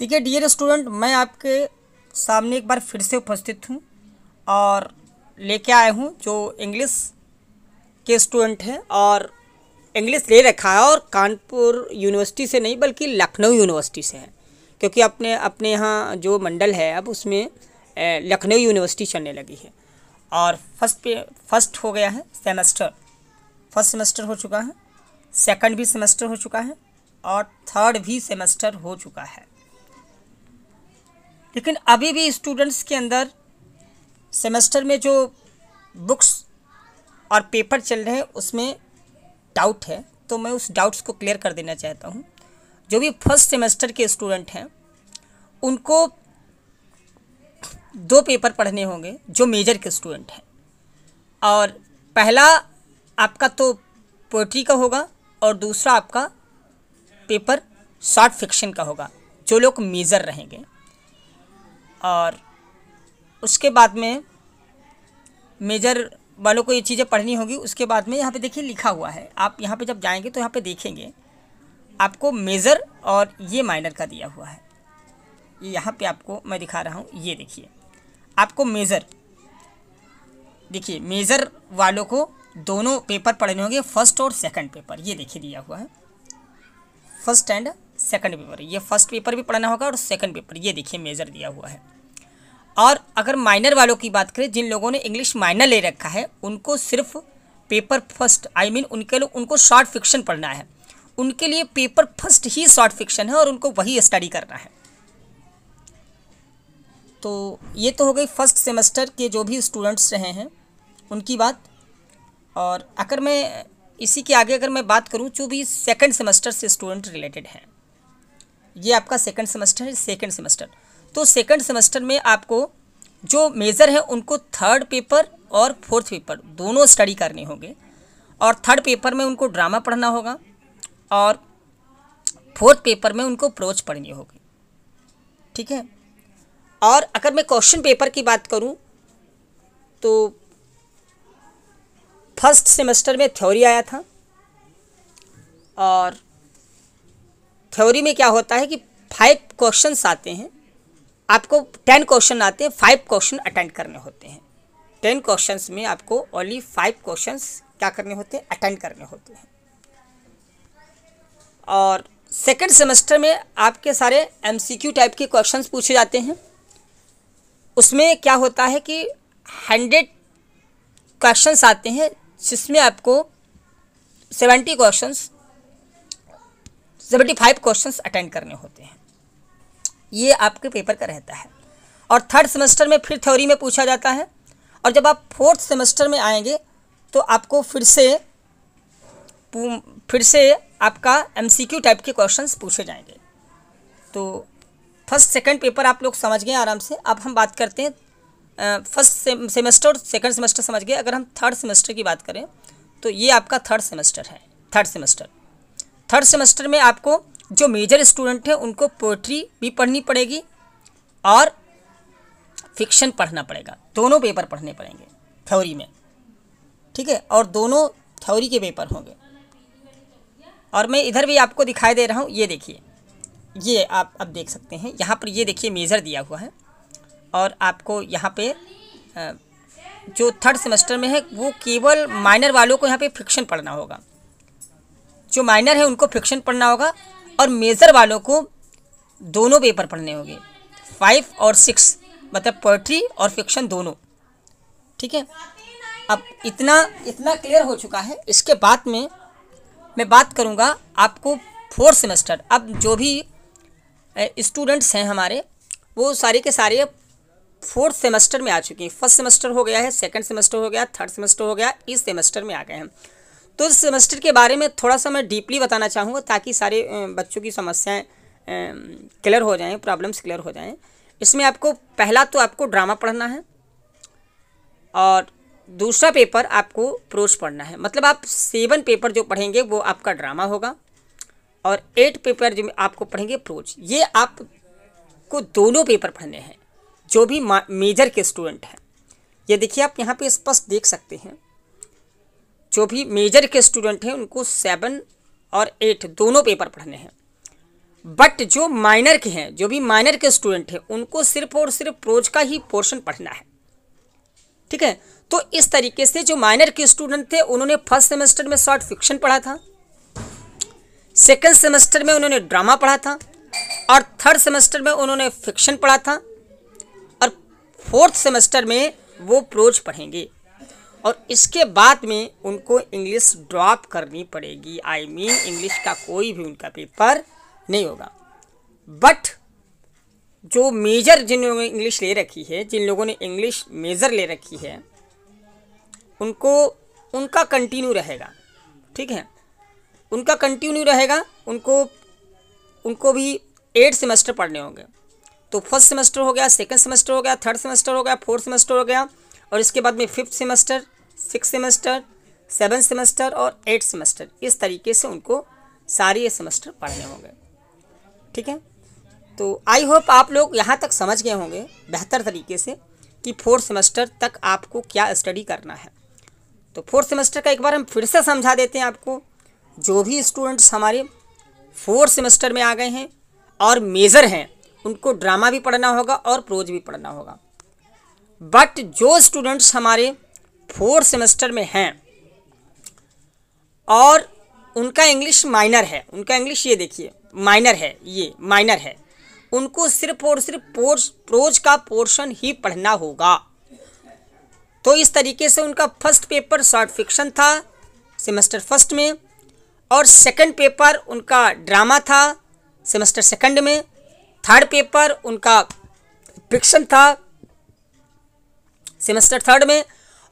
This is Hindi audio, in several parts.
देखिए डियर स्टूडेंट, मैं आपके सामने एक बार फिर से उपस्थित हूँ और लेके आया हूँ जो इंग्लिश के स्टूडेंट हैं और इंग्लिश ले रखा है और कानपुर यूनिवर्सिटी से नहीं बल्कि लखनऊ यूनिवर्सिटी से है, क्योंकि अपने अपने यहाँ जो मंडल है अब उसमें लखनऊ यूनिवर्सिटी चलने लगी है। और फर्स्ट हो गया है सेमेस्टर, फर्स्ट सेमेस्टर हो चुका है, सेकंड भी सेमेस्टर हो चुका है और थर्ड भी सेमेस्टर हो चुका है। लेकिन अभी भी स्टूडेंट्स के अंदर सेमेस्टर में जो बुक्स और पेपर चल रहे हैं उसमें डाउट है, तो मैं उस डाउट्स को क्लियर कर देना चाहता हूँ। जो भी फर्स्ट सेमेस्टर के स्टूडेंट हैं उनको दो पेपर पढ़ने होंगे जो मेजर के स्टूडेंट हैं, और पहला आपका तो पोएट्री का होगा और दूसरा आपका पेपर शॉर्ट फिक्शन का होगा जो लोग मेजर रहेंगे। और उसके बाद में मेजर वालों को ये चीज़ें पढ़नी होगी। उसके बाद में यहाँ पे देखिए लिखा हुआ है, आप यहाँ पे जब जाएंगे तो यहाँ पे देखेंगे आपको मेजर और ये माइनर का दिया हुआ है। ये यहाँ पे आपको मैं दिखा रहा हूँ, ये देखिए आपको मेजर, देखिए मेजर वालों को दोनों पेपर पढ़ने होंगे, फर्स्ट और सेकंड पेपर। ये देखिए दिया हुआ है फर्स्ट एंड सेकंड पेपर, ये फर्स्ट पेपर भी पढ़ना होगा और सेकंड पेपर ये देखिए मेजर दिया हुआ है। और अगर माइनर वालों की बात करें, जिन लोगों ने इंग्लिश माइनर ले रखा है उनको सिर्फ पेपर फर्स्ट उनको शॉर्ट फिक्शन पढ़ना है, उनके लिए पेपर फर्स्ट ही शॉर्ट फिक्शन है और उनको वही स्टडी करना है। तो ये तो हो गई फर्स्ट सेमेस्टर के जो भी स्टूडेंट्स रहे हैं उनकी बात। और अगर मैं इसी के आगे अगर मैं बात करूं जो भी सेकंड सेमेस्टर से स्टूडेंट रिलेटेड हैं, ये आपका सेकंड सेमेस्टर है। सेकंड सेमेस्टर तो सेकंड सेमेस्टर में आपको जो मेजर है उनको थर्ड पेपर और फोर्थ पेपर दोनों स्टडी करने होंगे, और थर्ड पेपर में उनको ड्रामा पढ़ना होगा और फोर्थ पेपर में उनको प्रोज पढ़नी होगी, ठीक है। और अगर मैं क्वेश्चन पेपर की बात करूं तो फर्स्ट सेमेस्टर में थ्योरी आया था, और थ्योरी में क्या होता है कि 5 क्वेश्चंस आते हैं, आपको 10 क्वेश्चन आते हैं, 5 क्वेश्चन अटेंड करने होते हैं। 10 क्वेश्चंस में आपको ओनली 5 क्वेश्चंस क्या करने होते हैं, अटेंड करने होते हैं। और सेकंड सेमेस्टर में आपके सारे एमसीक्यू टाइप के क्वेश्चंस पूछे जाते हैं। उसमें क्या होता है कि 100 क्वेश्चंस आते हैं जिसमें आपको 75 क्वेश्चंस अटेंड करने होते हैं। ये आपके पेपर का रहता है। और थर्ड सेमेस्टर में फिर थ्योरी में पूछा जाता है, और जब आप फोर्थ सेमेस्टर में आएंगे तो आपको फिर से आपका एमसीक्यू टाइप के क्वेश्चंस पूछे जाएंगे। तो फर्स्ट सेकंड पेपर आप लोग समझ गए आराम से। अब हम बात करते हैं फर्स्ट सेमेस्टर और सेकंड सेमेस्टर समझ गए। अगर हम थर्ड सेमेस्टर की बात करें तो ये आपका थर्ड सेमेस्टर है। थर्ड सेमेस्टर में आपको जो मेजर स्टूडेंट हैं उनको पोएट्री भी पढ़नी पड़ेगी और फिक्शन पढ़ना पड़ेगा, दोनों पेपर पढ़ने पड़ेंगे थ्योरी में, ठीक है। और दोनों थ्योरी के पेपर होंगे। और मैं इधर भी आपको दिखाई दे रहा हूँ, ये देखिए, ये आप अब देख सकते हैं यहाँ पर, ये देखिए मेजर दिया हुआ है। और आपको यहाँ पे जो थर्ड सेमेस्टर में है वो केवल माइनर वालों को यहाँ पे फिक्शन पढ़ना होगा, जो माइनर है उनको फिक्शन पढ़ना होगा, और मेजर वालों को दोनों पेपर पढ़ने होंगे 5 और 6, मतलब पोएट्री और फिक्शन दोनों, ठीक है। अब इतना क्लियर हो चुका है। इसके बाद में मैं बात करूँगा आपको फोर्थ सेमेस्टर। अब जो भी स्टूडेंट्स हैं हमारे वो सारे के सारे फोर्थ सेमेस्टर में आ चुके हैं। फर्स्ट सेमेस्टर हो गया है, सेकंड सेमेस्टर हो गया, थर्ड सेमेस्टर हो गया, इस सेमेस्टर में आ गए हैं। तो इस सेमेस्टर के बारे में थोड़ा सा मैं डीपली बताना चाहूँगा ताकि सारे बच्चों की समस्याएं क्लियर हो जाएं, प्रॉब्लम्स क्लियर हो जाएं। इसमें आपको पहला तो आपको ड्रामा पढ़ना है और दूसरा पेपर आपको प्रोज पढ़ना है। मतलब आप 7 पेपर जो पढ़ेंगे वो आपका ड्रामा होगा और 8 पेपर जो आपको पढ़ेंगे प्रोज। ये आपको दोनों पेपर पढ़ने हैं जो भी मेजर के स्टूडेंट हैं। ये देखिए आप यहाँ पे स्पष्ट देख सकते हैं, जो भी मेजर के स्टूडेंट हैं उनको 7 और 8 दोनों पेपर पढ़ने हैं। बट जो माइनर के हैं, जो भी माइनर के स्टूडेंट हैं, उनको सिर्फ और सिर्फ प्रोज का ही पोर्शन पढ़ना है। ठीक है, तो इस तरीके से जो माइनर के स्टूडेंट थे उन्होंने फर्स्ट सेमेस्टर में शॉर्ट फिक्शन पढ़ा था, सेकेंड सेमेस्टर में उन्होंने ड्रामा पढ़ा था, और थर्ड सेमेस्टर में उन्होंने फिक्शन पढ़ा था, और फोर्थ सेमेस्टर में वो प्रोज पढ़ेंगे। और इसके बाद में उनको इंग्लिश ड्रॉप करनी पड़ेगी। आई मीन इंग्लिश का कोई भी उनका पेपर नहीं होगा। बट जो मेजर जिन लोगों ने इंग्लिश ले रखी है, जिन लोगों ने इंग्लिश मेजर ले रखी है, उनको उनका कंटिन्यू रहेगा। ठीक है, उनका कंटिन्यू रहेगा। उनको भी 8 सेमेस्टर पढ़ने होंगे। तो फर्स्ट सेमेस्टर हो गया, सेकंड सेमेस्टर हो गया, थर्ड सेमेस्टर हो गया, फोर्थ सेमेस्टर हो गया, और इसके बाद में 5th semester, 6th semester, 7th semester और 8th सेमेस्टर। इस तरीके से उनको सारे सेमेस्टर पढ़ने होंगे। ठीक है, तो आई होप आप लोग यहाँ तक समझ गए होंगे बेहतर तरीके से कि 4th सेमेस्टर तक आपको क्या स्टडी करना है। तो 4th सेमेस्टर का एक बार हम फिर से समझा देते हैं आपको। जो भी स्टूडेंट्स हमारे 4th सेमेस्टर में आ गए हैं और मेजर हैं, उनको ड्रामा भी पढ़ना होगा और प्रोज भी पढ़ना होगा। बट जो स्टूडेंट्स हमारे 4th सेमेस्टर में हैं और उनका इंग्लिश माइनर है, उनका इंग्लिश ये देखिए माइनर है, ये माइनर है, उनको सिर्फ और सिर्फ प्रोज का पोर्शन ही पढ़ना होगा। तो इस तरीके से उनका फर्स्ट पेपर शॉर्ट फिक्शन था सेमेस्टर फर्स्ट में, और सेकंड पेपर उनका ड्रामा था सेमेस्टर सेकंड में, थर्ड पेपर उनका फिक्शन था सेमेस्टर थर्ड में,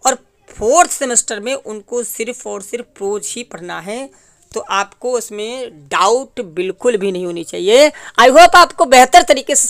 और फोर्थ सेमेस्टर में उनको सिर्फ और सिर्फ प्रोज ही पढ़ना है। तो आपको इसमें डाउट बिल्कुल भी नहीं होनी चाहिए। आई होप आपको बेहतर तरीके से